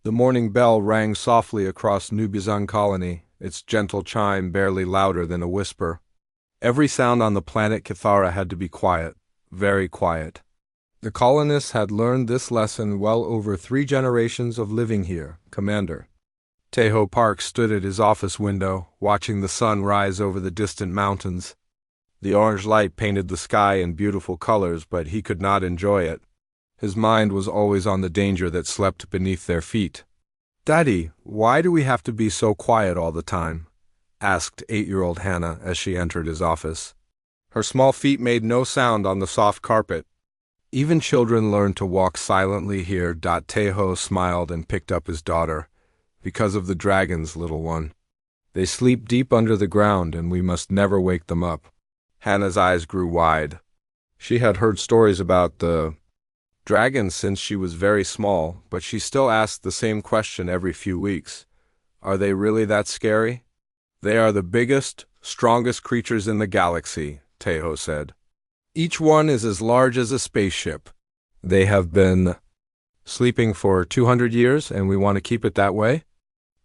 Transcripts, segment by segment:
The morning bell rang softly across New Bizan colony, its gentle chime barely louder than a whisper. Every sound on the planet Kithara had to be quiet, very quiet. The colonists had learned this lesson well over 3 generations of living here, Commander. Tejo Park stood at his office window, watching the sun rise over the distant mountains. The orange light painted the sky in beautiful colors, but he could not enjoy it. His mind was always on the danger that slept beneath their feet. "Daddy, why do we have to be so quiet all the time?" asked 8-year-old Hannah as she entered his office. Her small feet made no sound on the soft carpet. "Even children learn to walk silently here." Tejo smiled and picked up his daughter. "Because of the dragons, little one. They sleep deep under the ground and we must never wake them up." Hannah's eyes grew wide. She had heard stories about the dragons since she was very small, but she still asked the same question every few weeks. "Are they really that scary?" "They are the biggest, strongest creatures in the galaxy," Tejo said. "Each one is as large as a spaceship. They have been sleeping for 200 years, and we want to keep it that way."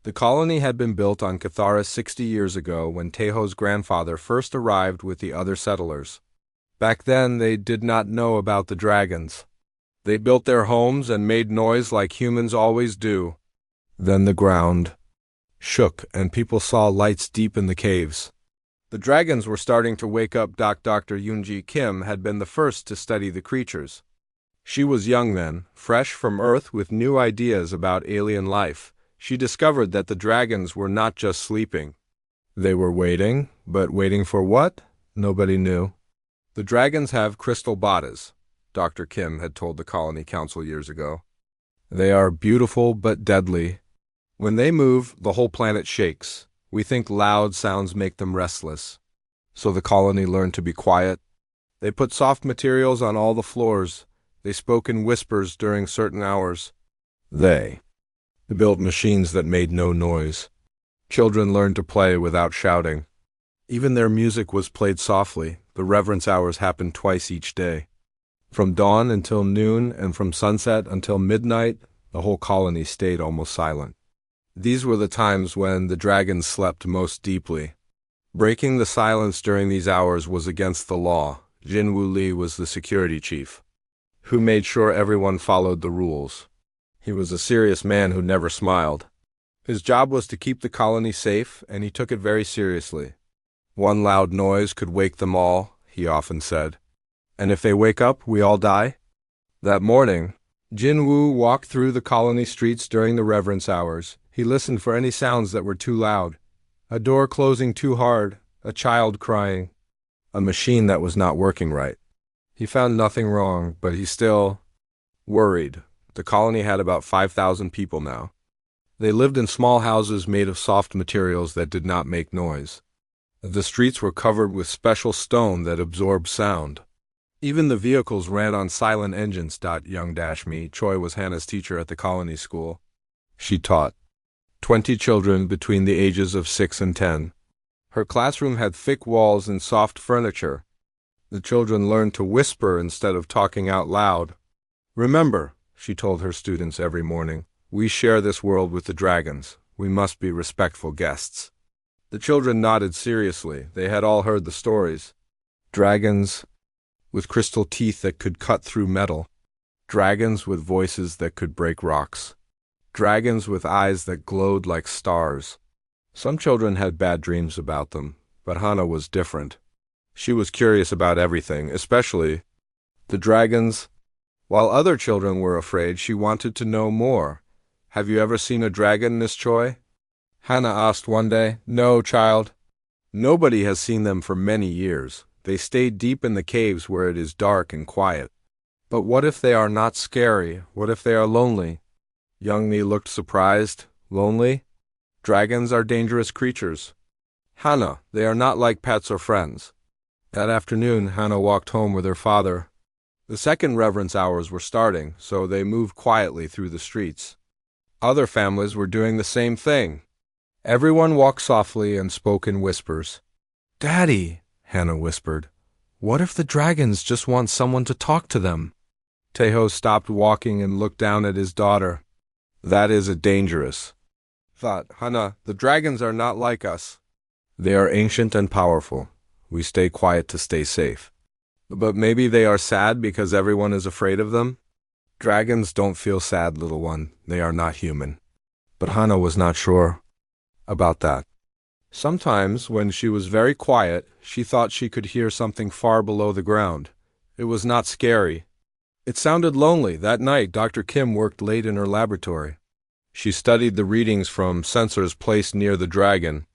The colony had been built on Kithara 60 years ago when Tejo's grandfather first arrived with the other settlers. Back then, they did not know about the dragons. They built their homes and made noise like humans always do. Then the ground shook and people saw lights deep in the caves. The dragons were starting to wake up. Dr. Yoonji Kim had been the first to study the creatures. She was young then, fresh from Earth with new ideas about alien life. She discovered that the dragons were not just sleeping. They were waiting, but waiting for what? Nobody knew. "The dragons have crystal bodies," Dr. Kim had told the Colony Council years ago. "They are beautiful but deadly. When they move, the whole planet shakes. We think loud sounds make them restless." So the colony learned to be quiet. They put soft materials on all the floors. They spoke in whispers during certain hours. They built machines that made no noise. Children learned to play without shouting. Even their music was played softly. The reverence hours happened twice each day. From dawn until noon and from sunset until midnight, the whole colony stayed almost silent. These were the times when the dragons slept most deeply. Breaking the silence during these hours was against the law. Jin Woo Lee was the security chief, who made sure everyone followed the rules. He was a serious man who never smiled. His job was to keep the colony safe, and he took it very seriously. "One loud noise could wake them all," he often said. "And if they wake up, we all die?" That morning, Jin Woo walked through the colony streets during the reverence hours. He listened for any sounds that were too loud. A door closing too hard, a child crying, a machine that was not working right. He found nothing wrong, but he still worried. The colony had about 5,000 people now. They lived in small houses made of soft materials that did not make noise. The streets were covered with special stone that absorbed sound. Even the vehicles ran on silent engines. Young-me, Choi was Hannah's teacher at the colony school. She taught 20 children between the ages of 6 and 10. Her classroom had thick walls and soft furniture. The children learned to whisper instead of talking out loud. "Remember," she told her students every morning, "we share this world with the dragons. We must be respectful guests." The children nodded seriously. They had all heard the stories. Dragons with crystal teeth that could cut through metal. Dragons with voices that could break rocks. Dragons with eyes that glowed like stars. Some children had bad dreams about them, but Hannah was different. She was curious about everything, especially the dragons. While other children were afraid, she wanted to know more. "Have you ever seen a dragon, Miss Choi?" Hannah asked one day. "No, child. Nobody has seen them for many years. They stay deep in the caves where it is dark and quiet." "But what if they are not scary? What if they are lonely?" Young Mi looked surprised. "Lonely? Dragons are dangerous creatures." "Hannah, they are not like pets or friends." That afternoon, Hannah walked home with her father. The second reverence hours were starting, so they moved quietly through the streets. Other families were doing the same thing. Everyone walked softly and spoke in whispers. "Daddy," Hannah whispered, "what if the dragons just want someone to talk to them?" Tejo stopped walking and looked down at his daughter. That is a dangerous thought. Hannah, the dragons are not like us. They are ancient and powerful. We stay quiet to stay safe. But maybe they are sad because everyone is afraid of them? Dragons don't feel sad, little one. They are not human. But Hannah was not sure about that. Sometimes, when she was very quiet, she thought she could hear something far below the ground. It was not scary. It sounded lonely. That night, Dr. Kim worked late in her laboratory. She studied the readings from sensors placed near the dragon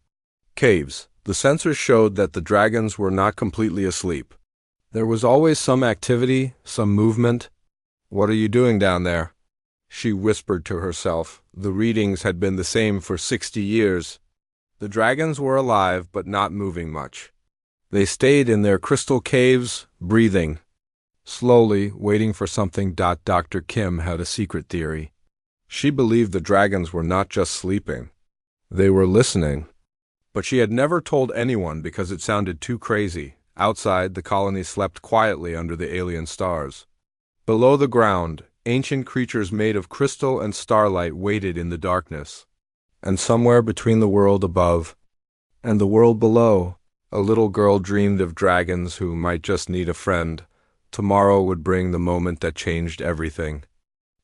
caves. The sensors showed that the dragons were not completely asleep. There was always some activity, some movement. "What are you doing down there?" she whispered to herself. The readings had been the same for 60 years. The dragons were alive, but not moving much. They stayed in their crystal caves, breathing slowly, waiting for something. Dr. Kim had a secret theory. She believed the dragons were not just sleeping. They were listening. But she had never told anyone because it sounded too crazy. Outside, the colony slept quietly under the alien stars. Below the ground, ancient creatures made of crystal and starlight waited in the darkness. And somewhere between the world above and the world below, a little girl dreamed of dragons who might just need a friend. Tomorrow would bring the moment that changed everything.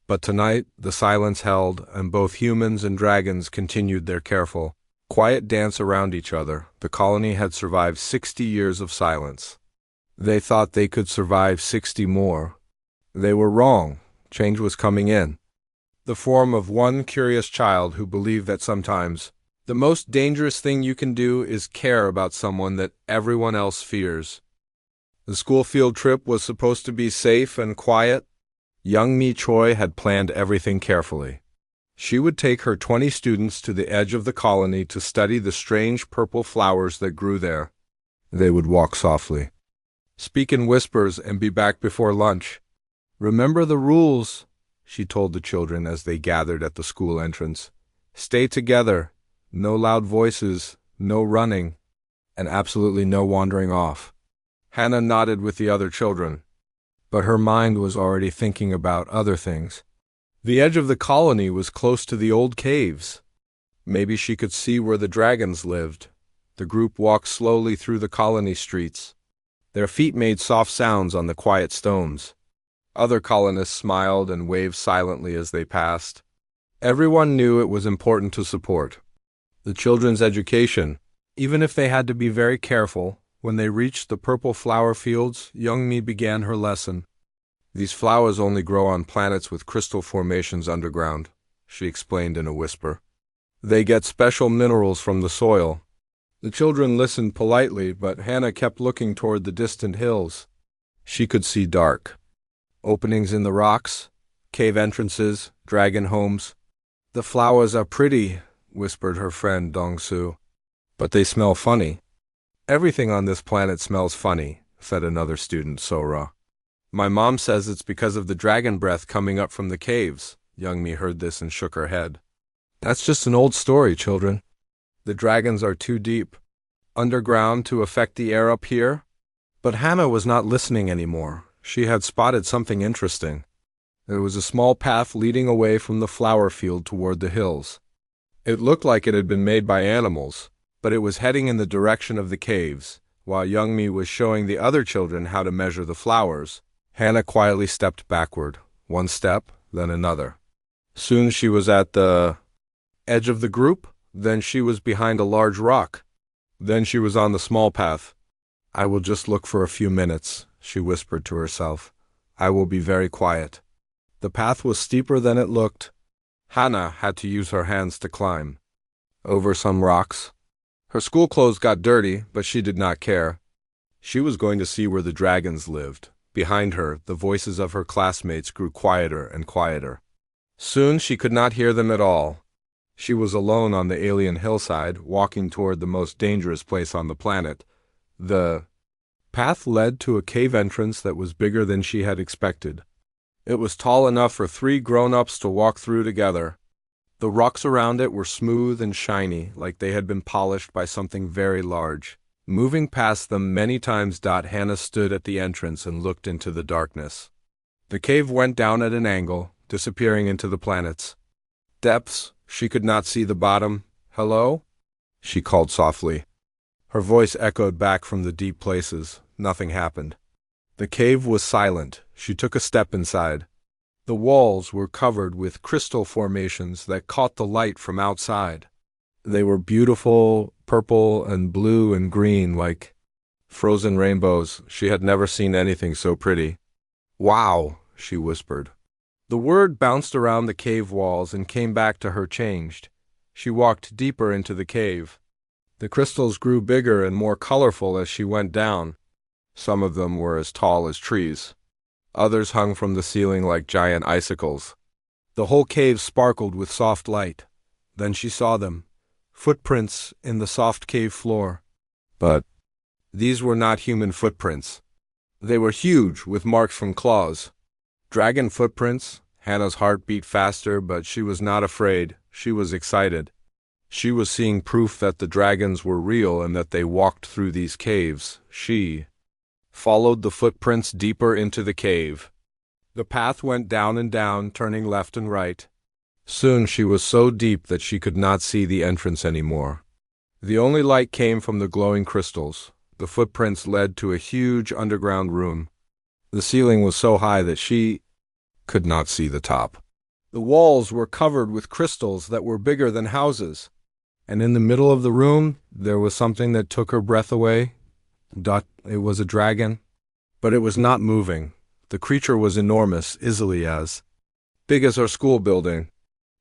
But tonight, the silence held, and both humans and dragons continued their careful, quiet dance around each other. The colony had survived 60 years of silence. They thought they could survive 60 more. They were wrong. Change was coming in. The form of one curious child who believed that sometimes the most dangerous thing you can do is care about someone that everyone else fears. The school field trip was supposed to be safe and quiet. Young Mi Choi had planned everything carefully. She would take her 20 students to the edge of the colony to study the strange purple flowers that grew there. They would walk softly, speak in whispers, and be back before lunch. "Remember the rules," she told the children as they gathered at the school entrance. "Stay together. No loud voices, no running, and absolutely no wandering off." Hannah nodded with the other children, but her mind was already thinking about other things. The edge of the colony was close to the old caves. Maybe she could see where the dragons lived. The group walked slowly through the colony streets. Their feet made soft sounds on the quiet stones. Other colonists smiled and waved silently as they passed. Everyone knew it was important to support the children's education, even if they had to be very careful. When they reached the purple flower fields, young Mi began her lesson. "These flowers only grow on planets with crystal formations underground," she explained in a whisper. "They get special minerals from the soil." The children listened politely, but Hannah kept looking toward the distant hills. She could see dark openings in the rocks, cave entrances, dragon homes. "The flowers are pretty," whispered her friend Dong-Su, "but they smell funny." "Everything on this planet smells funny," said another student, Sora. "My mom says it's because of the dragon breath coming up from the caves." Young Mi heard this and shook her head. "That's just an old story, children. The dragons are too deep underground to affect the air up here." But Hannah was not listening anymore. She had spotted something interesting. There was a small path leading away from the flower field toward the hills. It looked like it had been made by animals, but it was heading in the direction of the caves. While Young Mi was showing the other children how to measure the flowers, Hannah quietly stepped backward, one step, then another. Soon she was at the edge of the group, then she was behind a large rock. Then she was on the small path. "I will just look for a few minutes," she whispered to herself. "I will be very quiet." The path was steeper than it looked. Hannah had to use her hands to climb over some rocks. Her school clothes got dirty, but she did not care. She was going to see where the dragons lived. Behind her, the voices of her classmates grew quieter and quieter. Soon she could not hear them at all. She was alone on the alien hillside, walking toward the most dangerous place on the planet. The path led to a cave entrance that was bigger than she had expected. It was tall enough for 3 grown-ups to walk through together. The rocks around it were smooth and shiny, like they had been polished by something very large. Moving past them many times, Hannah stood at the entrance and looked into the darkness. The cave went down at an angle, disappearing into the planets. Depths, she could not see the bottom. Hello? She called softly. Her voice echoed back from the deep places. Nothing happened. The cave was silent. She took a step inside. The walls were covered with crystal formations that caught the light from outside. They were beautiful, purple and blue and green, like frozen rainbows. She had never seen anything so pretty. Wow, she whispered. The word bounced around the cave walls and came back to her changed. She walked deeper into the cave. The crystals grew bigger and more colorful as she went down. Some of them were as tall as trees. Others hung from the ceiling like giant icicles. The whole cave sparkled with soft light. Then she saw them, footprints in the soft cave floor. But these were not human footprints. They were huge, with marks from claws. Dragon footprints. Hannah's heart beat faster, but she was not afraid. She was excited. She was seeing proof that the dragons were real and that they walked through these caves. She followed the footprints deeper into the cave. The path went down and down, turning left and right. Soon she was so deep that she could not see the entrance anymore. The only light came from the glowing crystals. The footprints led to a huge underground room. The ceiling was so high that she could not see the top. The walls were covered with crystals that were bigger than houses. And in the middle of the room, there was something that took her breath away. It was a dragon. But it was not moving. The creature was enormous, easily as big as our school building.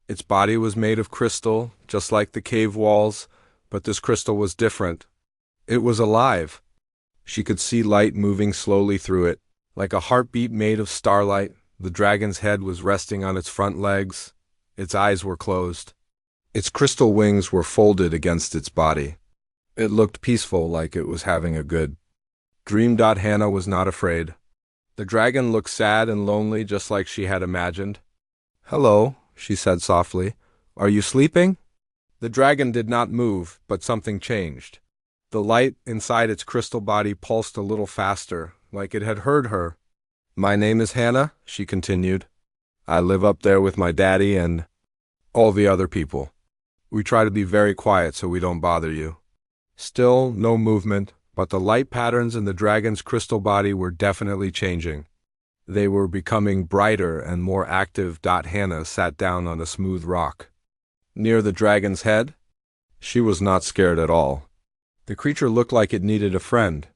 Its body was made of crystal, just like the cave walls, but this crystal was different. It was alive. She could see light moving slowly through it, like a heartbeat made of starlight. The dragon's head was resting on its front legs. Its eyes were closed. Its crystal wings were folded against its body. It looked peaceful, like it was having a good dream. Hannah was not afraid. The dragon looked sad and lonely, just like she had imagined. "Hello," she said softly. "Are you sleeping?" The dragon did not move, but something changed. The light inside its crystal body pulsed a little faster, like it had heard her. "My name is Hannah," she continued. "I live up there with my daddy and all the other people. We try to be very quiet so we don't bother you." Still no movement, but the light patterns in the dragon's crystal body were definitely changing. They were becoming brighter and more active. Hannah sat down on a smooth rock near the dragon's head. She was not scared at all. The creature looked like it needed a friend.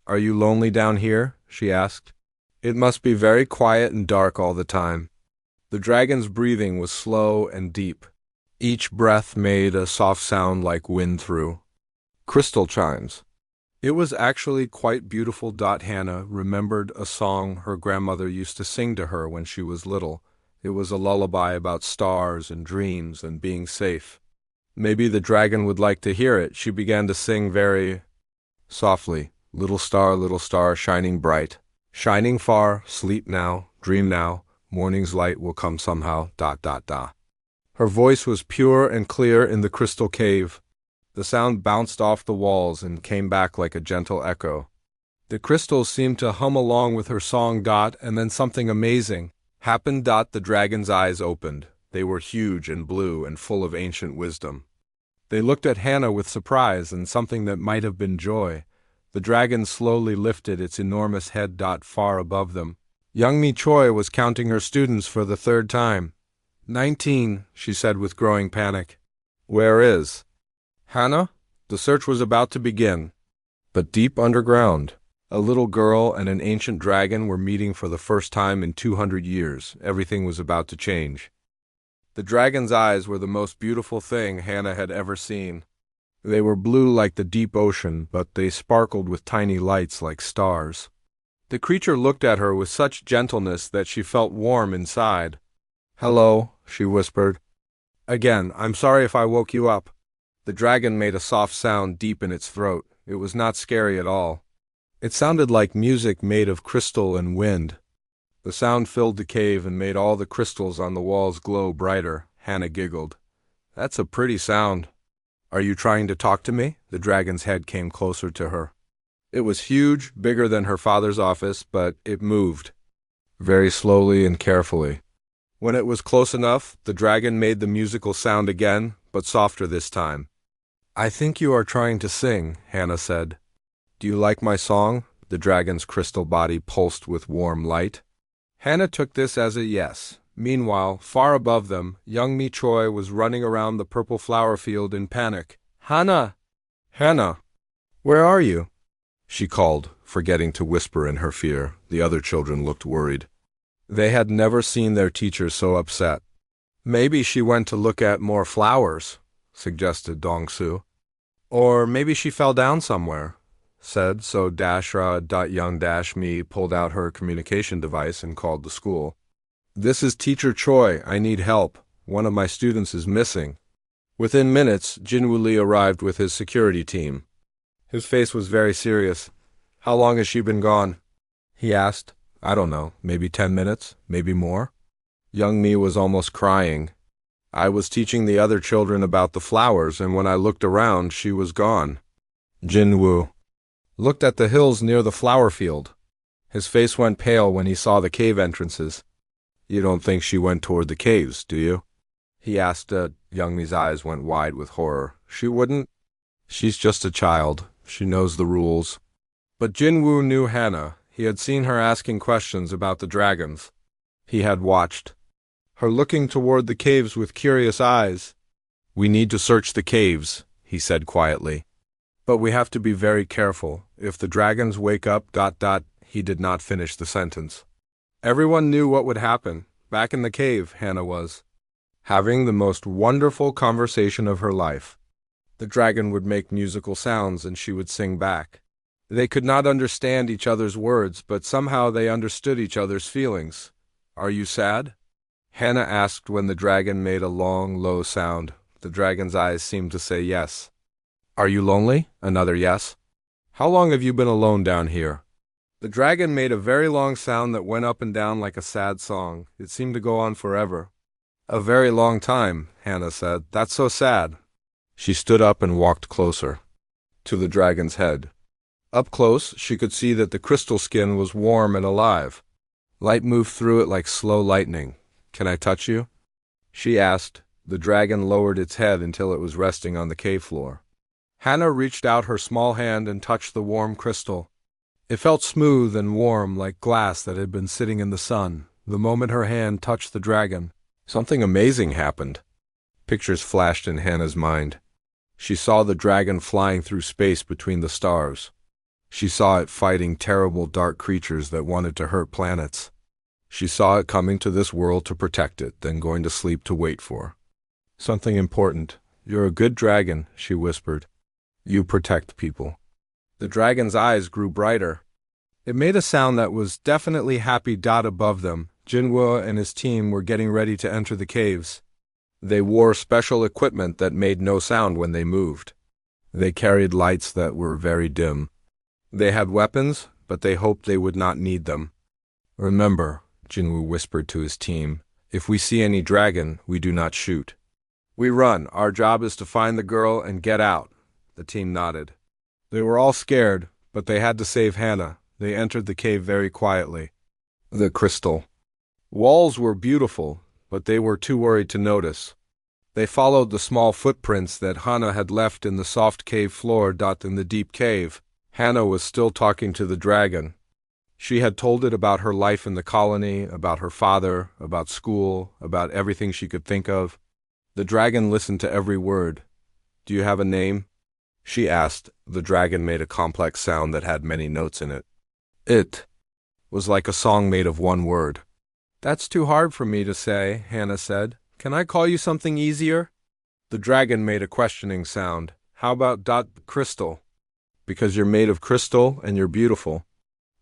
"Are you lonely down here?" she asked. "It must be very quiet and dark all the time." The dragon's breathing was slow and deep. Each breath made a soft sound like wind through crystal chimes. It was actually quite beautiful. Hannah remembered a song her grandmother used to sing to her when she was little. It was a lullaby about stars and dreams and being safe. Maybe the dragon would like to hear it. She began to sing very softly. Little star, shining bright, shining far, sleep now, dream now, morning's light will come somehow. Her voice was pure and clear in the crystal cave. The sound bounced off the walls and came back like a gentle echo. The crystals seemed to hum along with her song. And then something amazing happened. The dragon's eyes opened. They were huge and blue and full of ancient wisdom. They looked at Hannah with surprise and something that might have been joy. The dragon slowly lifted its enormous head. Far above them, young Mi Choi was counting her students for the third time. 19, she said with growing panic. "Where is Hannah?" The search was about to begin. But deep underground, a little girl and an ancient dragon were meeting for the first time in 200 years. Everything was about to change. The dragon's eyes were the most beautiful thing Hannah had ever seen. They were blue like the deep ocean, but they sparkled with tiny lights like stars. The creature looked at her with such gentleness that she felt warm inside. "Hello," she whispered. "Again, I'm sorry if I woke you up." The dragon made a soft sound deep in its throat. It was not scary at all. It sounded like music made of crystal and wind. The sound filled the cave and made all the crystals on the walls glow brighter. Hannah giggled. "That's a pretty sound. Are you trying to talk to me?" The dragon's head came closer to her. It was huge, bigger than her father's office, but it moved very slowly and carefully. When it was close enough, the dragon made the musical sound again, but softer this time. I think you are trying to sing, Hannah said. Do you like my song? The dragon's crystal body pulsed with warm light. Hannah took this as a yes. Meanwhile, far above them, young Mi Choi was running around the purple flower field in panic. Hannah! Hannah! Where are you? She called, forgetting to whisper in her fear. The other children looked worried. They had never seen their teacher so upset. Maybe she went to look at more flowers, suggested Dong-su. Or maybe she fell down somewhere, said, so Young-Mi pulled out her communication device and called the school. This is Teacher Choi. I need help. One of my students is missing. Within minutes, Jinwoo Lee arrived with his security team. His face was very serious. How long has she been gone? He asked. I don't know, maybe 10 minutes, maybe more. Young Mi was almost crying. I was teaching the other children about the flowers, and when I looked around, she was gone. Jinwoo looked at the hills near the flower field. His face went pale when he saw the cave entrances. You don't think she went toward the caves, do you? He asked. Young Mi's eyes went wide with horror. She wouldn't. She's just a child. She knows the rules. But Jinwoo knew Hannah. He had seen her asking questions about the dragons. He had watched her looking toward the caves with curious eyes. We need to search the caves, he said quietly. But we have to be very careful. If the dragons wake up, he did not finish the sentence. Everyone knew what would happen. Back in the cave, Hannah was having the most wonderful conversation of her life. The dragon would make musical sounds and she would sing back. They could not understand each other's words, but somehow they understood each other's feelings. Are you sad? Hannah asked when the dragon made a long, low sound. The dragon's eyes seemed to say yes. Are you lonely? Another yes. How long have you been alone down here? The dragon made a very long sound that went up and down like a sad song. It seemed to go on forever. A very long time, Hannah said. That's so sad. She stood up and walked closer to the dragon's head. Up close, she could see that the crystal skin was warm and alive. Light moved through it like slow lightning. Can I touch you? She asked. The dragon lowered its head until it was resting on the cave floor. Hannah reached out her small hand and touched the warm crystal. It felt smooth and warm like glass that had been sitting in the sun. The moment her hand touched the dragon, something amazing happened. Pictures flashed in Hannah's mind. She saw the dragon flying through space between the stars. She saw it fighting terrible dark creatures that wanted to hurt planets. She saw it coming to this world to protect it, then going to sleep to wait for something important. You're a good dragon, she whispered. You protect people. The dragon's eyes grew brighter. It made a sound that was definitely happy. Above them, Jinwoo and his team were getting ready to enter the caves. They wore special equipment that made no sound when they moved. They carried lights that were very dim. They had weapons, but they hoped they would not need them. Remember, Jinwoo whispered to his team, if we see any dragon, we do not shoot. We run. Our job is to find the girl and get out. The team nodded. They were all scared, but they had to save Hannah. They entered the cave very quietly. The crystal walls were beautiful, but they were too worried to notice. They followed the small footprints that Hannah had left in the soft cave floor. In the deep cave, Hannah was still talking to the dragon. She had told it about her life in the colony, about her father, about school, about everything she could think of. The dragon listened to every word. Do you have a name? She asked. The dragon made a complex sound that had many notes in it. It was like a song made of one word. That's too hard for me to say, Hannah said. Can I call you something easier? The dragon made a questioning sound. How about crystal? Because you're made of crystal and you're beautiful.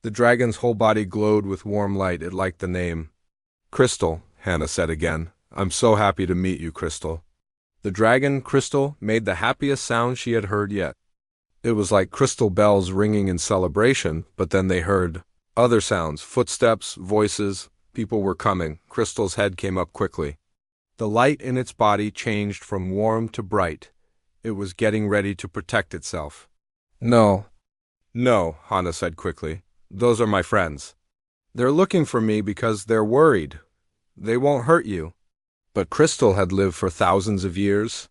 The dragon's whole body glowed with warm light. It liked the name. Crystal, Hannah said again. I'm so happy to meet you, Crystal. The dragon, Crystal, made the happiest sound she had heard yet. It was like crystal bells ringing in celebration, but then they heard other sounds, footsteps, voices. People were coming. Crystal's head came up quickly. The light in its body changed from warm to bright. It was getting ready to protect itself. No, Hannah said quickly. Those are my friends. They're looking for me because they're worried. They won't hurt you. But Crystal had lived for thousands of years.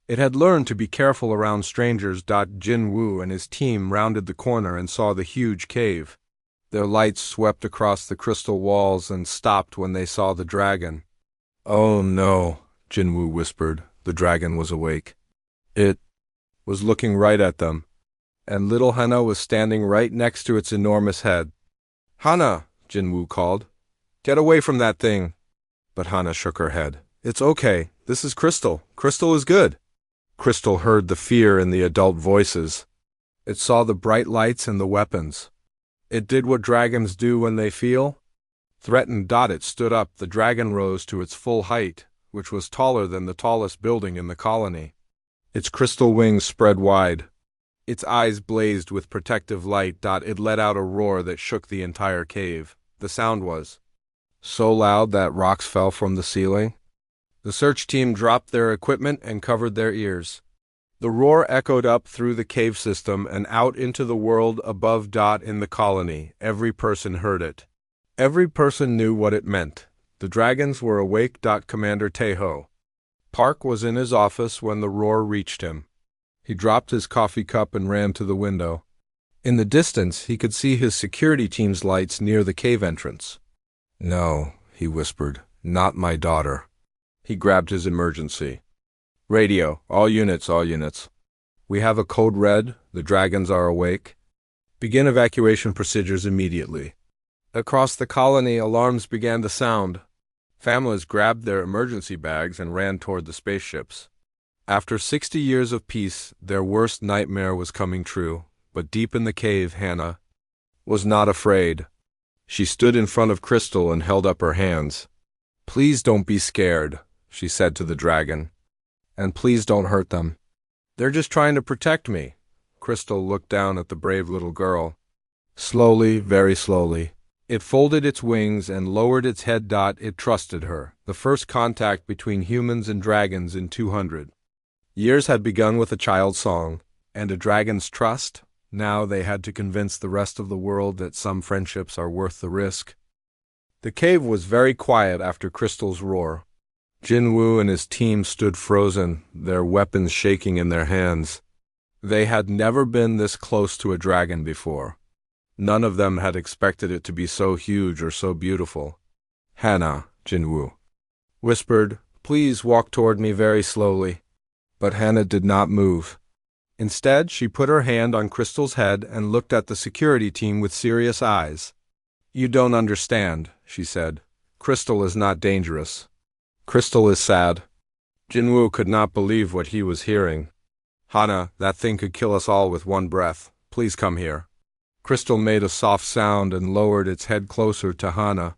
It had learned to be careful around strangers. Jin Woo and his team rounded the corner and saw the huge cave. Their lights swept across the crystal walls and stopped when they saw the dragon. "Oh no," Jin Woo whispered. The dragon was awake. It was looking right at them, and little Hana was standing right next to its enormous head. "Hana," Jin Woo called. "Get away from that thing." But Hana shook her head. "It's okay. This is Crystal. Crystal is good." Crystal heard the fear in the adult voices. It saw the bright lights and the weapons. It did what dragons do when they feel. Threatened. It stood up. The dragon rose to its full height, which was taller than the tallest building in the colony. Its crystal wings spread wide. Its eyes blazed with protective light. It let out a roar that shook the entire cave. The sound was so loud that rocks fell from the ceiling. The search team dropped their equipment and covered their ears. The roar echoed up through the cave system and out into the world above. In the colony, every person heard it. Every person knew what it meant. The dragons were awake. Commander Taeho Park was in his office when the roar reached him. He dropped his coffee cup and ran to the window. In the distance, he could see his security team's lights near the cave entrance. "No," he whispered, "not my daughter." He grabbed his emergency radio. All units, all units. We have a code red. The dragons are awake. Begin evacuation procedures immediately. Across the colony, alarms began to sound. Families grabbed their emergency bags and ran toward the spaceships. After 60 years of peace, their worst nightmare was coming true. But deep in the cave, Hana was not afraid. She stood in front of Crystal and held up her hands. "Please don't be scared," she said to the dragon. "And please don't hurt them. They're just trying to protect me." Crystal looked down at the brave little girl. Slowly, very slowly, it folded its wings and lowered its head. It trusted her. The first contact between humans and dragons in 200 years had begun with a child's song. And a dragon's trust? Now they had to convince the rest of the world that some friendships are worth the risk. The cave was very quiet after Crystal's roar. Jin Woo and his team stood frozen, their weapons shaking in their hands. They had never been this close to a dragon before. None of them had expected it to be so huge or so beautiful. "Hana," Jin Woo whispered, "please walk toward me very slowly." But Hana did not move. Instead, she put her hand on Crystal's head and looked at the security team with serious eyes. "You don't understand," she said. "Crystal is not dangerous. Crystal is sad." Jin Woo could not believe what he was hearing. "Hana, that thing could kill us all with one breath. Please come here." Crystal made a soft sound and lowered its head closer to Hana.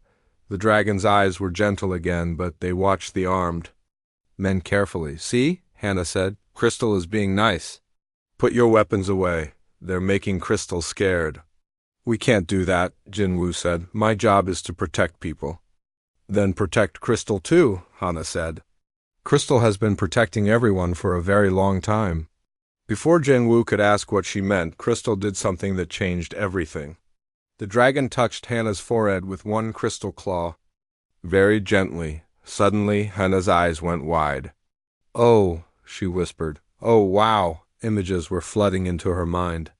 The dragon's eyes were gentle again, but they watched the armed men carefully. "See," Hana said, "Crystal is being nice. Put your weapons away. They're making Crystal scared." "We can't do that," Jin Woo said. "My job is to protect people." "Then protect Crystal too," Hana said. "Crystal has been protecting everyone for a very long time." Before Jin Woo could ask what she meant, Crystal did something that changed everything. The dragon touched Hana's forehead with one crystal claw. Very gently. Suddenly, Hana's eyes went wide. "Oh," she whispered. "Oh, wow." Images were flooding into her mind.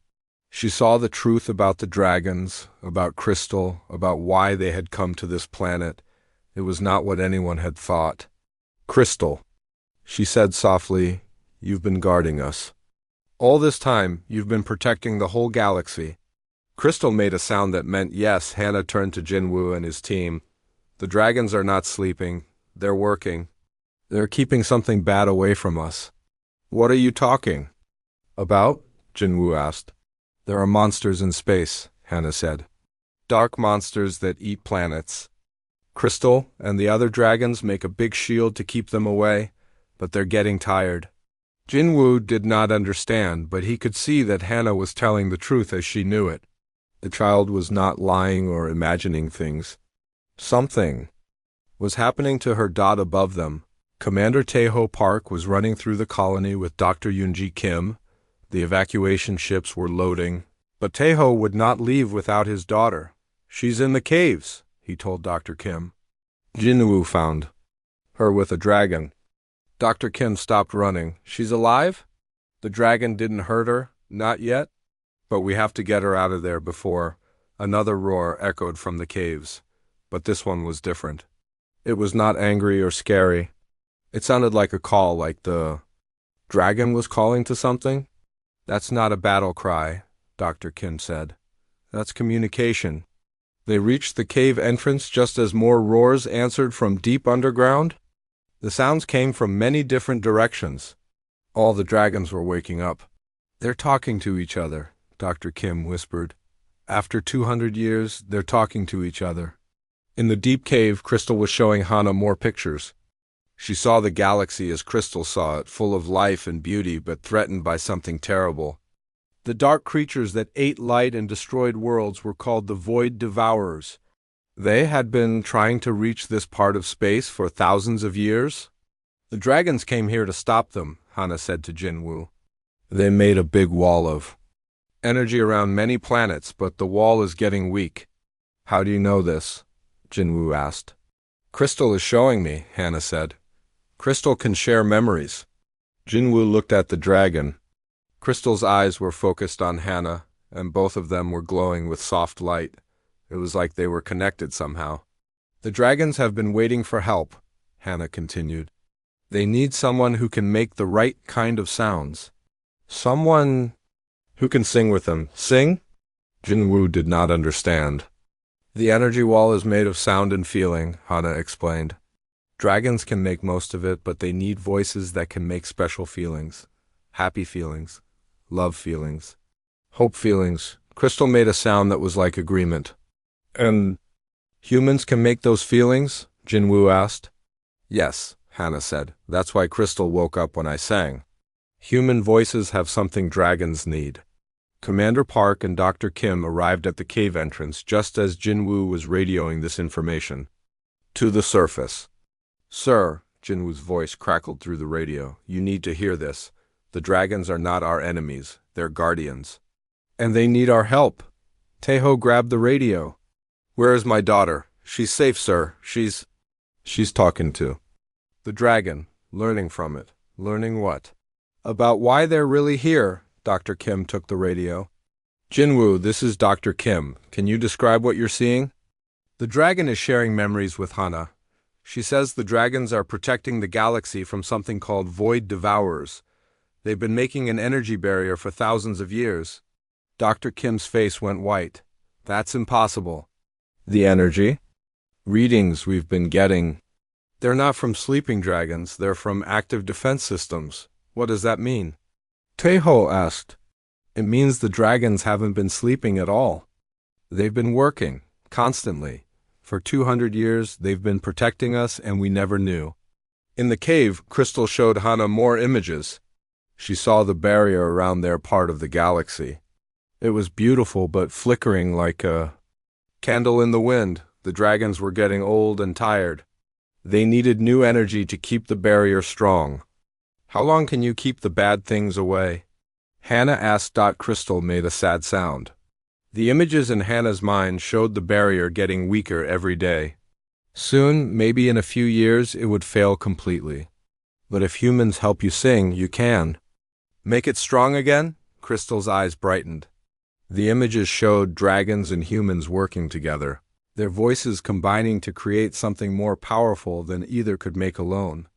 She saw the truth about the dragons, about Crystal, about why they had come to this planet. It was not what anyone had thought. "Crystal," she said softly, "you've been guarding us. All this time, you've been protecting the whole galaxy." Crystal made a sound that meant yes. Hana turned to Jin Woo and his team. "The dragons are not sleeping. They're working. They're keeping something bad away from us." "What are you talking about?" Jin Woo asked. "There are monsters in space," Hana said. "Dark monsters that eat planets. Crystal and the other dragons make a big shield to keep them away, but they're getting tired." Jin Woo did not understand, but he could see that Hana was telling the truth as she knew it. The child was not lying or imagining things. Something was happening to her. Above them, Commander Taeho Park was running through the colony with Dr. Yoonji Kim. The evacuation ships were loading, but Taeho would not leave without his daughter. "She's in the caves," he told Dr. Kim. Jinwoo found her with a dragon. Dr. Kim stopped running. She's alive? The dragon didn't hurt her, not yet? But we have to get her out of there before. Another roar echoed from the caves. But this one was different. It was not angry or scary. It sounded like a call, like the dragon was calling to something. That's not a battle cry, Dr. Kim said. That's communication. They reached the cave entrance just as more roars answered from deep underground. The sounds came from many different directions. All the dragons were waking up. They're talking to each other, Dr. Kim whispered. After 200 years, they're talking to each other. In the deep cave, Crystal was showing Hana more pictures. She saw the galaxy as Crystal saw it, full of life and beauty, but threatened by something terrible. The dark creatures that ate light and destroyed worlds were called the Void Devourers. They had been trying to reach this part of space for thousands of years. The dragons came here to stop them, Hana said to Jinwoo. They made a big wall of energy around many planets, but the wall is getting weak. How do you know this? Jinwoo asked. Crystal is showing me, Hana said. Crystal can share memories. Jinwoo looked at the dragon. Crystal's eyes were focused on Hana, and both of them were glowing with soft light. It was like they were connected somehow. The dragons have been waiting for help, Hana continued. They need someone who can make the right kind of sounds. Someone who can sing with them. Sing? Jinwoo did not understand. The energy wall is made of sound and feeling, Hana explained. Dragons can make most of it, but they need voices that can make special feelings. Happy feelings, love feelings, hope feelings. Crystal made a sound that was like agreement. And humans can make those feelings? Jinwoo asked. Yes, Hana said. That's why Crystal woke up when I sang. Human voices have something dragons need. Commander Park and Dr. Kim arrived at the cave entrance just as Jinwoo was radioing this information. To the surface. Sir, Jinwoo's voice crackled through the radio, you need to hear this. The dragons are not our enemies, they're guardians. And they need our help. Taeho grabbed the radio. Where is my daughter? She's safe, sir. She's talking to the dragon, learning from it. Learning what? About why they're really here. Dr. Kim took the radio. Jinwoo, this is Dr. Kim. Can you describe what you're seeing? The dragon is sharing memories with Hana. She says the dragons are protecting the galaxy from something called Void Devourers. They've been making an energy barrier for thousands of years. Dr. Kim's face went white. That's impossible. The energy? Readings we've been getting. They're not from sleeping dragons, they're from active defense systems. What does that mean? Taeho asked. It means the dragons haven't been sleeping at all. They've been working, constantly. For 200 years, they've been protecting us and we never knew. In the cave, Crystal showed Hana more images. She saw the barrier around their part of the galaxy. It was beautiful but flickering like a candle in the wind. The dragons were getting old and tired. They needed new energy to keep the barrier strong. How long can you keep the bad things away? Hana asked. Crystal made a sad sound. The images in Hana's mind showed the barrier getting weaker every day. Soon, maybe in a few years, it would fail completely. But if humans help you sing, you can. Make it strong again? Crystal's eyes brightened. The images showed dragons and humans working together, their voices combining to create something more powerful than either could make alone.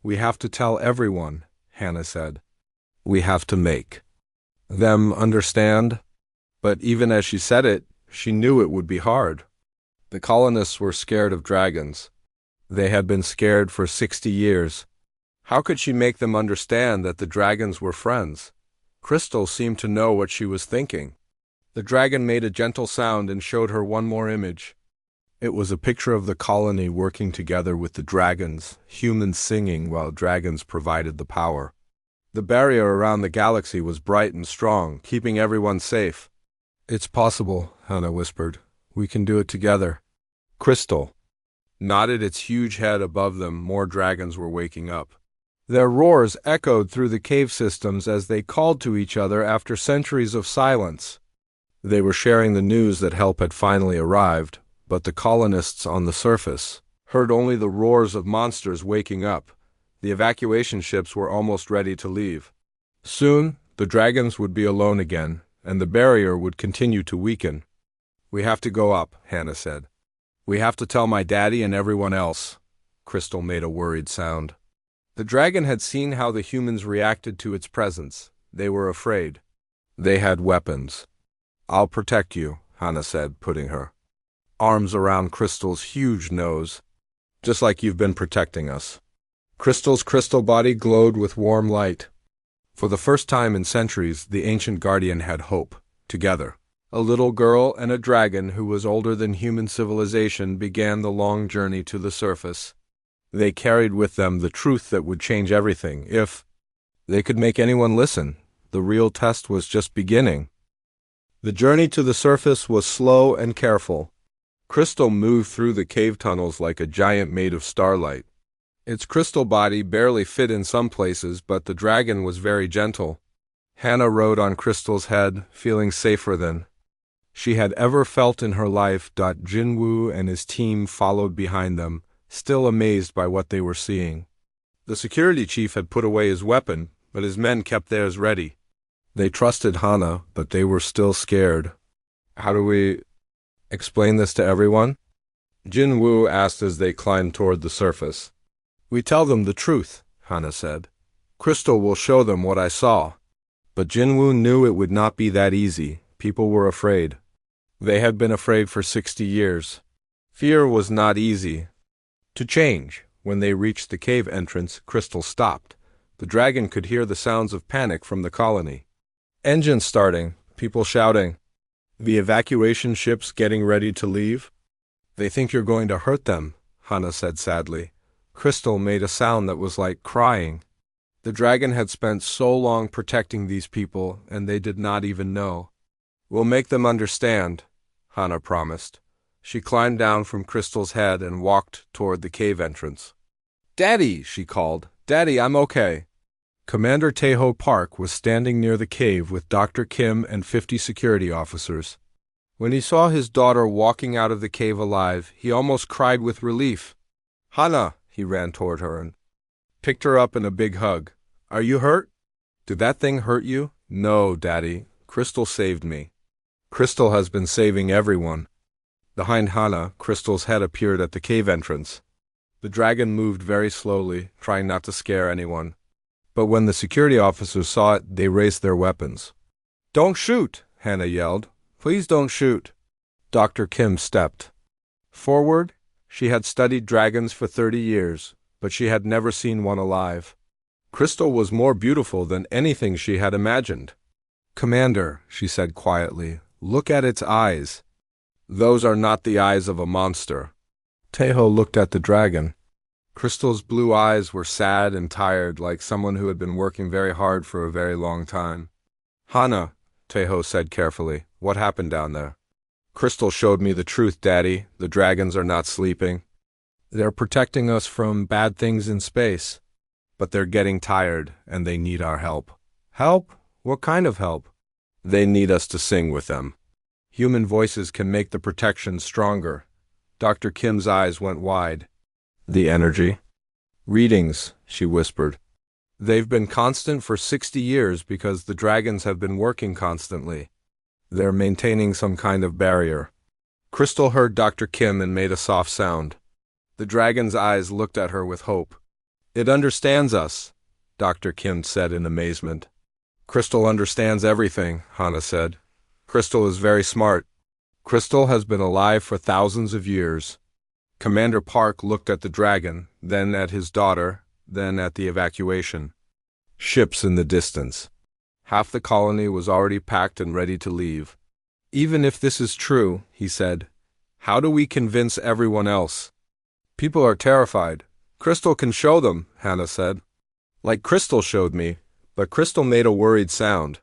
We have to tell everyone, Hana said. We have to make them understand. But even as she said it, she knew it would be hard. The colonists were scared of dragons. They had been scared for 60 years. How could she make them understand that the dragons were friends? Crystal seemed to know what she was thinking. The dragon made a gentle sound and showed her one more image. It was a picture of the colony working together with the dragons, humans singing while dragons provided the power. The barrier around the galaxy was bright and strong, keeping everyone safe. It's possible, Hana whispered. We can do it together. Crystal nodded its huge head above them. More dragons were waking up. Their roars echoed through the cave systems as they called to each other after centuries of silence. They were sharing the news that help had finally arrived, but the colonists on the surface, heard only the roars of monsters waking up. The evacuation ships were almost ready to leave. Soon, the dragons would be alone again, and the barrier would continue to weaken. "We have to go up," Hannah said. "We have to tell my daddy and everyone else." Crystal made a worried sound. The dragon had seen how the humans reacted to its presence. They were afraid. They had weapons. "I'll protect you," Hannah said, putting her arms around Crystal's huge nose. "Just like you've been protecting us." Crystal's crystal body glowed with warm light. For the first time in centuries, the ancient guardian had hope. Together, a little girl and a dragon who was older than human civilization began the long journey to the surface. They carried with them the truth that would change everything if they could make anyone listen. The real test was just beginning. The journey to the surface was slow and careful. Crystal moved through the cave tunnels like a giant made of starlight. Its crystal body barely fit in some places, but the dragon was very gentle. Hannah rode on Crystal's head, feeling safer than she had ever felt in her life. Jinwoo and his team followed behind them, still amazed by what they were seeing. The security chief had put away his weapon, but his men kept theirs ready. They trusted Hannah, but they were still scared. "How do we explain this to everyone?" Jinwoo asked as they climbed toward the surface. "We tell them the truth," Hannah said. "Crystal will show them what I saw." But Jinwoo knew it would not be that easy. People were afraid. They had been afraid for 60 years. Fear was not easy to change. When they reached the cave entrance, Crystal stopped. The dragon could hear the sounds of panic from the colony. Engines starting, people shouting. The evacuation ships getting ready to leave. "They think you're going to hurt them," Hannah said sadly. Crystal made a sound that was like crying. The dragon had spent so long protecting these people, and they did not even know. "We'll make them understand," Hannah promised. She climbed down from Crystal's head and walked toward the cave entrance. "Daddy," she called. "Daddy, I'm okay." Commander Taeho Park was standing near the cave with Dr. Kim and 50 security officers. When he saw his daughter walking out of the cave alive, he almost cried with relief. "Hannah," he ran toward her and picked her up in a big hug. "Are you hurt?" "Did that thing hurt you?" "No, Daddy. Crystal saved me." "Crystal has been saving everyone." Behind Hannah, Crystal's head appeared at the cave entrance. The dragon moved very slowly, trying not to scare anyone. But when the security officers saw it, they raised their weapons. "Don't shoot!" Hannah yelled. "Please don't shoot." Dr. Kim stepped forward. She had studied dragons for 30 years, but she had never seen one alive. Crystal was more beautiful than anything she had imagined. "Commander," she said quietly, "look at its eyes. Those are not the eyes of a monster." Taeho looked at the dragon. Crystal's blue eyes were sad and tired, like someone who had been working very hard for a very long time. "Hannah," Taeho said carefully, "what happened down there?" "Crystal showed me the truth, Daddy. The dragons are not sleeping. They're protecting us from bad things in space. But they're getting tired, and they need our help." "Help? What kind of help?" "They need us to sing with them. Human voices can make the protection stronger." Dr. Kim's eyes went wide. "The energy?" "Readings," she whispered. "They've been constant for 60 years because the dragons have been working constantly. They're maintaining some kind of barrier." Crystal heard Dr. Kim and made a soft sound. The dragon's eyes looked at her with hope. "It understands us," Dr. Kim said in amazement. "Crystal understands everything," Hannah said. "Crystal is very smart. Crystal has been alive for thousands of years." Commander Park looked at the dragon, then at his daughter, then at the evacuation ships in the distance. Half the colony was already packed and ready to leave. "Even if this is true," he said, "how do we convince everyone else?" "People are terrified." "Crystal can show them," Hannah said. "Like Crystal showed me." But Crystal made a worried sound.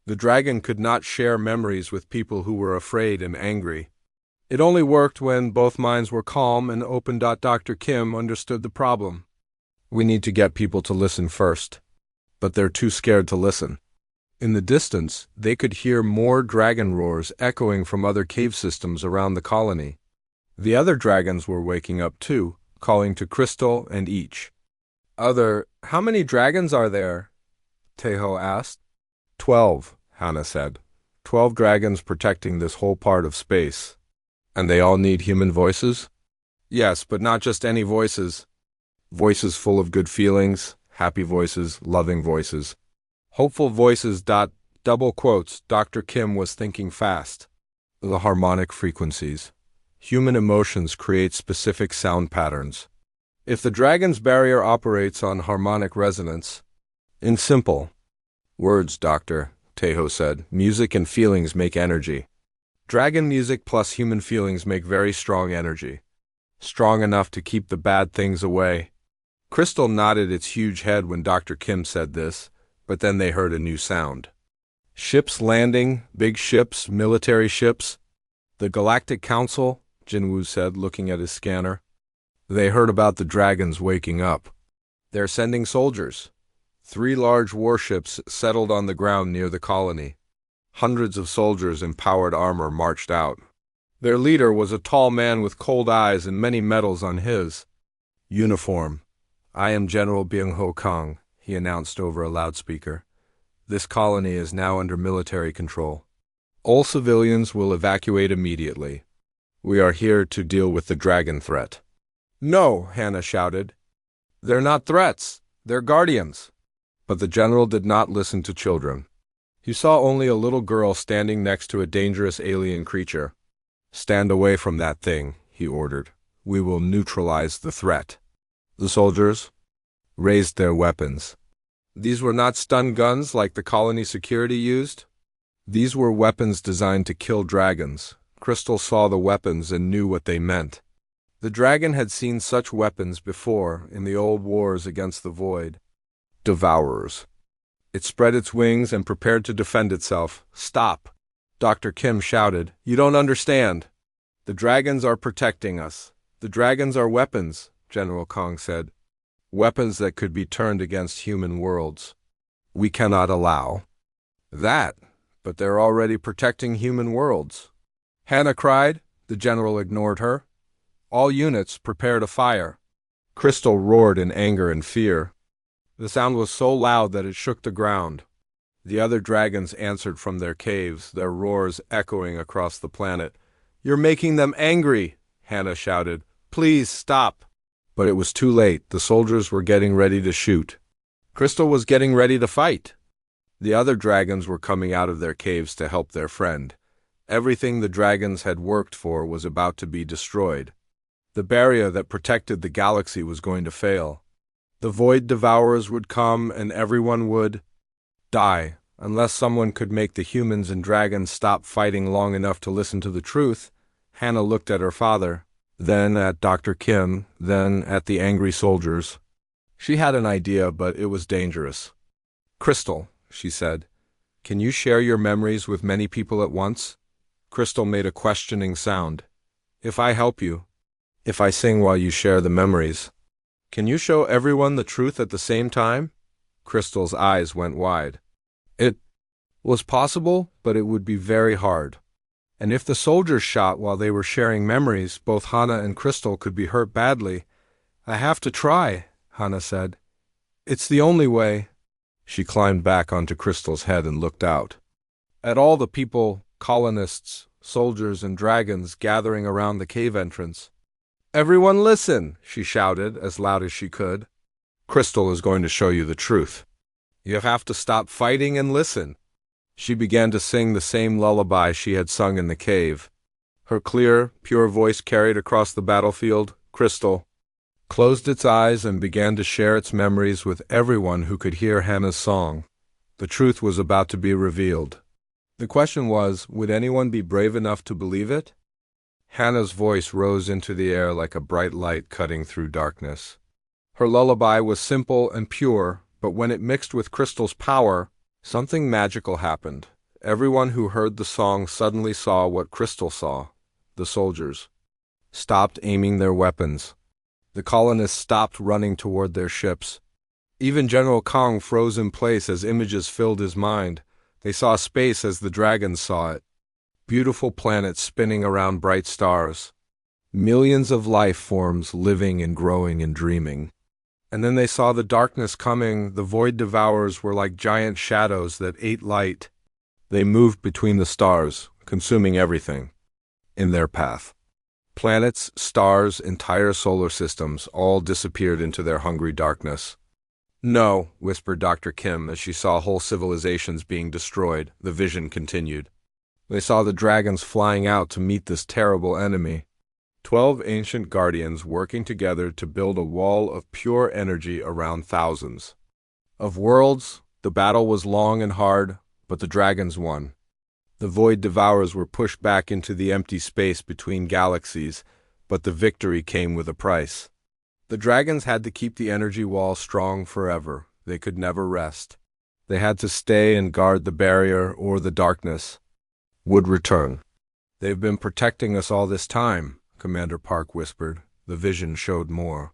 The dragon could not share memories with people who were afraid and angry. It only worked when both minds were calm and open. Dr. Kim understood the problem. "We need to get people to listen first." But they're too scared to listen. In the distance, they could hear more dragon roars echoing from other cave systems around the colony. The other dragons were waking up too, calling to Crystal and each other. How many dragons are there? Tejo asked. 12, Hannah said. 12 dragons protecting this whole part of space. And they all need human voices? Yes, but not just any voices. Voices full of good feelings, happy voices, loving voices. Hopeful voices. Double quotes. Dr. Kim was thinking fast. The harmonic frequencies. Human emotions create specific sound patterns. If the dragon's barrier operates on harmonic resonance, in simple words, Doctor, Tejo said, music and feelings make energy. Dragon music plus human feelings make very strong energy. Strong enough to keep the bad things away. Crystal nodded its huge head when Dr. Kim said this, but then they heard a new sound. Ships landing, big ships, military ships. The Galactic Council, Jinwoo said, looking at his scanner. They heard about the dragons waking up. They're sending soldiers. 3 large warships settled on the ground near the colony. Hundreds of soldiers in powered armor marched out. Their leader was a tall man with cold eyes and many medals on his uniform. I am General Byung-ho Kang, he announced over a loudspeaker. This colony is now under military control. All civilians will evacuate immediately. We are here to deal with the dragon threat. No, Hannah shouted. They're not threats. They're guardians. But the general did not listen to children. He saw only a little girl standing next to a dangerous alien creature. Stand away from that thing, he ordered. We will neutralize the threat. The soldiers raised their weapons. These were not stun guns like the colony security used. These were weapons designed to kill dragons. Crystal saw the weapons and knew what they meant. The dragon had seen such weapons before in the old wars against the Void. Devourers. It spread its wings and prepared to defend itself. Stop! Dr. Kim shouted. You don't understand. The dragons are protecting us. The dragons are weapons, General Kang said. Weapons that could be turned against human worlds. We cannot allow that, but they're already protecting human worlds. Hannah cried. The general ignored her. All units, prepare to fire. Crystal roared in anger and fear. The sound was so loud that it shook the ground. The other dragons answered from their caves, their roars echoing across the planet. You're making them angry, Hannah shouted. Please stop. But it was too late. The soldiers were getting ready to shoot. Crystal was getting ready to fight. The other dragons were coming out of their caves to help their friend. Everything the dragons had worked for was about to be destroyed. The barrier that protected the galaxy was going to fail. The Void Devourers would come and everyone would die, unless someone could make the humans and dragons stop fighting long enough to listen to the truth. Hannah looked at her father, then at Dr. Kim, then at the angry soldiers. She had an idea, but it was dangerous. Crystal, she said, can you share your memories with many people at once? Crystal made a questioning sound. If I help you, if I sing while you share the memories, can you show everyone the truth at the same time? Crystal's eyes went wide. It was possible, but it would be very hard. And if the soldiers shot while they were sharing memories, both Hannah and Crystal could be hurt badly. I have to try, Hannah said. It's the only way. She climbed back onto Crystal's head and looked out. At all the people, colonists, soldiers, and dragons gathering around the cave entrance. Everyone listen, she shouted as loud as she could. Crystal is going to show you the truth. You have to stop fighting and listen. She began to sing the same lullaby she had sung in the cave. Her clear, pure voice carried across the battlefield. Crystal closed its eyes and began to share its memories with everyone who could hear Hannah's song. The truth was about to be revealed. The question was, would anyone be brave enough to believe it? Hannah's voice rose into the air like a bright light cutting through darkness. Her lullaby was simple and pure, but when it mixed with Crystal's power, something magical happened. Everyone who heard the song suddenly saw what Crystal saw. The soldiers stopped aiming their weapons. The colonists stopped running toward their ships. Even General Kang froze in place as images filled his mind. They saw space as the dragons saw it. Beautiful planets spinning around bright stars. Millions of life forms living and growing and dreaming. And then they saw the darkness coming. The void devourers were like giant shadows that ate light. They moved between the stars, consuming everything in their path. Planets, stars, entire solar systems all disappeared into their hungry darkness. No, whispered Dr. Kim as she saw whole civilizations being destroyed. The vision continued. They saw the dragons flying out to meet this terrible enemy. 12 ancient guardians working together to build a wall of pure energy around thousands of worlds. The battle was long and hard, but the dragons won. The void devourers were pushed back into the empty space between galaxies, but the victory came with a price. The dragons had to keep the energy wall strong forever. They could never rest. They had to stay and guard the barrier, or the darkness would return. They've been protecting us all this time, Commander Park whispered. The vision showed more.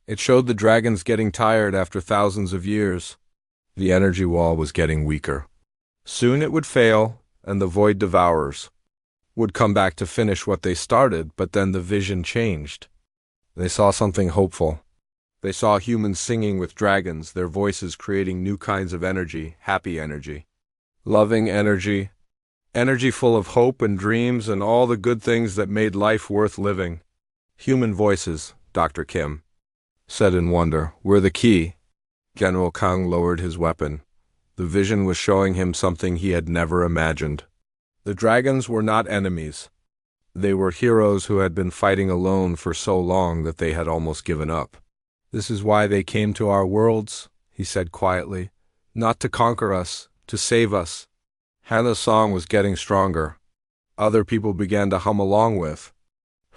It showed the dragons getting tired after thousands of years. The energy wall was getting weaker. Soon it would fail, and the void devourers would come back to finish what they started, but then the vision changed. They saw something hopeful. They saw humans singing with dragons, their voices creating new kinds of energy, happy energy, loving energy, energy full of hope and dreams and all the good things that made life worth living. Human voices, Dr. Kim said in wonder, were the key. General Kang lowered his weapon. The vision was showing him something he had never imagined. The dragons were not enemies. They were heroes who had been fighting alone for so long that they had almost given up. This is why they came to our worlds, he said quietly. Not to conquer us, to save us. Hannah's song was getting stronger. Other people began to hum along with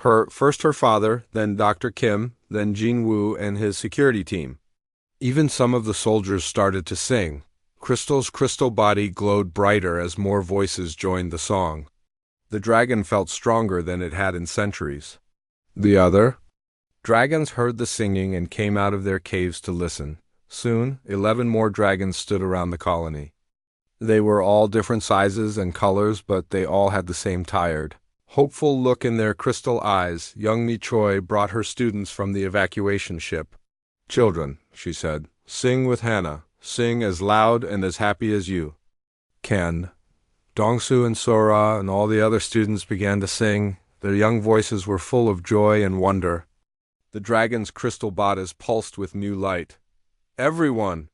her. First her father, then Dr. Kim, then Jin Woo and his security team. Even some of the soldiers started to sing. Crystal's crystal body glowed brighter as more voices joined the song. The dragon felt stronger than it had in centuries. The other dragons heard the singing and came out of their caves to listen. Soon, 11 more dragons stood around the colony. They were all different sizes and colors, but they all had the same tired, hopeful look in their crystal eyes. Young Mi Choi brought her students from the evacuation ship. Children, she said, sing with Hannah. Sing as loud and as happy as you can. Dongsu and Sora and all the other students began to sing. Their young voices were full of joy and wonder. The dragon's crystal bodies pulsed with new light. Everyone!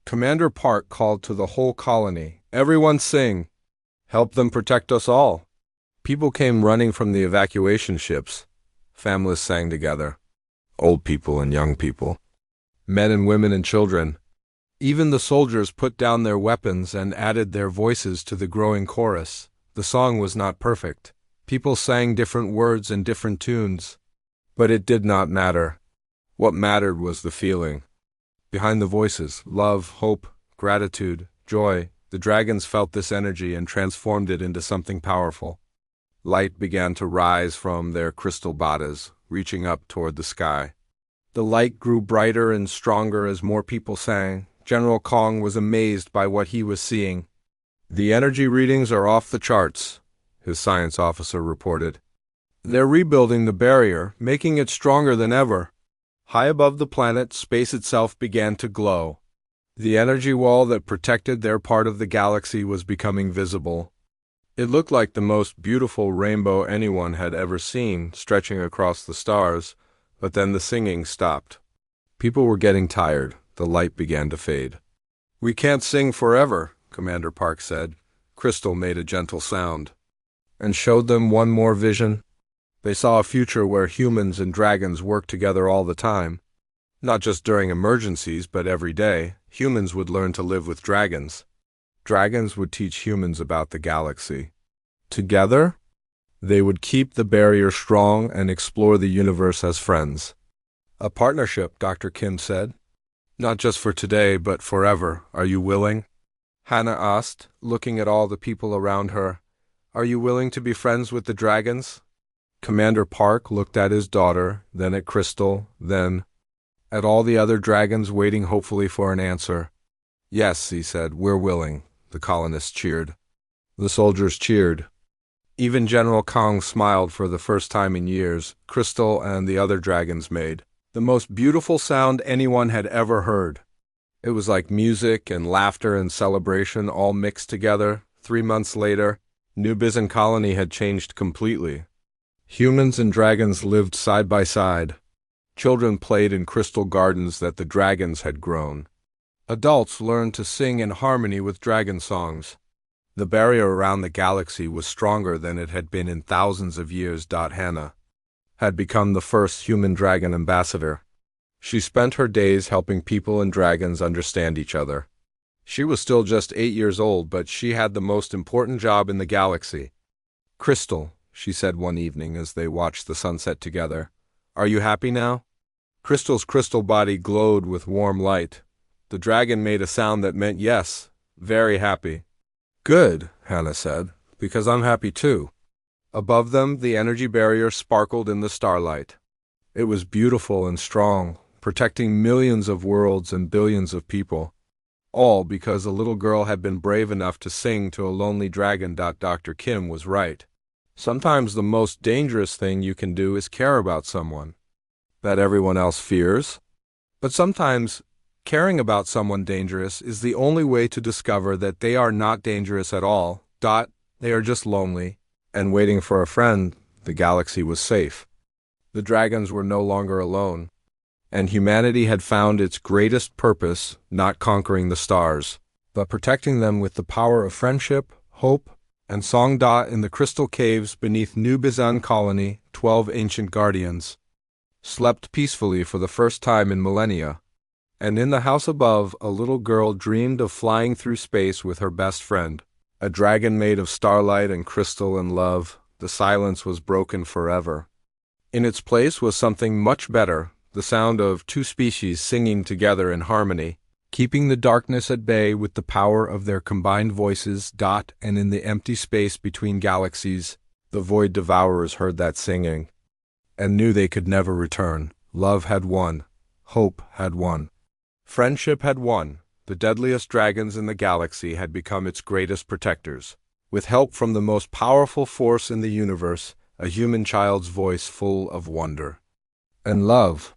Commander Park called to the whole colony. Everyone sing! Help them protect us all. People came running from the evacuation ships. Families sang together. Old people and young people. Men and women and children. Even the soldiers put down their weapons and added their voices to the growing chorus. The song was not perfect. People sang different words and different tunes. But it did not matter. What mattered was the feeling. Behind the voices, love, hope, gratitude, joy, the dragons felt this energy and transformed it into something powerful. Light began to rise from their crystal bodies, reaching up toward the sky. The light grew brighter and stronger as more people sang. General Kong was amazed by what he was seeing. The energy readings are off the charts, his science officer reported. They're rebuilding the barrier, making it stronger than ever. High above the planet, space itself began to glow. The energy wall that protected their part of the galaxy was becoming visible. It looked like the most beautiful rainbow anyone had ever seen, stretching across the stars, but then the singing stopped. People were getting tired. The light began to fade. We can't sing forever, Commander Park said. Crystal made a gentle sound and showed them one more vision. They saw a future where humans and dragons worked together all the time. Not just during emergencies, but every day. Humans would learn to live with dragons. Dragons would teach humans about the galaxy. Together, they would keep the barrier strong and explore the universe as friends. A partnership, Dr. Kim said. Not just for today, but forever. Are you willing? Hannah asked, looking at all the people around her. Are you willing to be friends with the dragons? Commander Park looked at his daughter, then at Crystal, then at all the other dragons waiting hopefully for an answer. Yes, he said, we're willing. The colonists cheered. The soldiers cheered. Even General Kong smiled for the first time in years. Crystal and the other dragons made the most beautiful sound anyone had ever heard. It was like music and laughter and celebration all mixed together. 3 months later, New Bizen Colony had changed completely. Humans and dragons lived side by side. Children played in crystal gardens that the dragons had grown. Adults learned to sing in harmony with dragon songs. The barrier around the galaxy was stronger than it had been in thousands of years. Hannah had become the first human dragon ambassador. She spent her days helping people and dragons understand each other. She was still just 8 years old, but she had the most important job in the galaxy. "Crystal," she said one evening as they watched the sunset together, "are you happy now?" Crystal's crystal body glowed with warm light. The dragon made a sound that meant yes, very happy. "Good," Hannah said, "because I'm happy too." Above them, the energy barrier sparkled in the starlight. It was beautiful and strong, protecting millions of worlds and billions of people. All because a little girl had been brave enough to sing to a lonely dragon. Dr. Kim was right. Sometimes the most dangerous thing you can do is care about someone that everyone else fears. But sometimes caring about someone dangerous is the only way to discover that they are not dangerous at all. They are just lonely and waiting for a friend. The galaxy was safe. The dragons were no longer alone, and humanity had found its greatest purpose, not conquering the stars, but protecting them with the power of friendship, hope, and song. In the crystal caves beneath New Bizen Colony, 12 ancient guardians slept peacefully for the first time in millennia. And in the house above, a little girl dreamed of flying through space with her best friend, a dragon made of starlight and crystal and love. The silence was broken forever. In its place was something much better, the sound of two species singing together in harmony, keeping the darkness at bay with the power of their combined voices. And in the empty space between galaxies, the void devourers heard that singing and knew they could never return. Love had won. Hope had won. Friendship had won. The deadliest dragons in the galaxy had become its greatest protectors. With help from the most powerful force in the universe, a human child's voice full of wonder and love.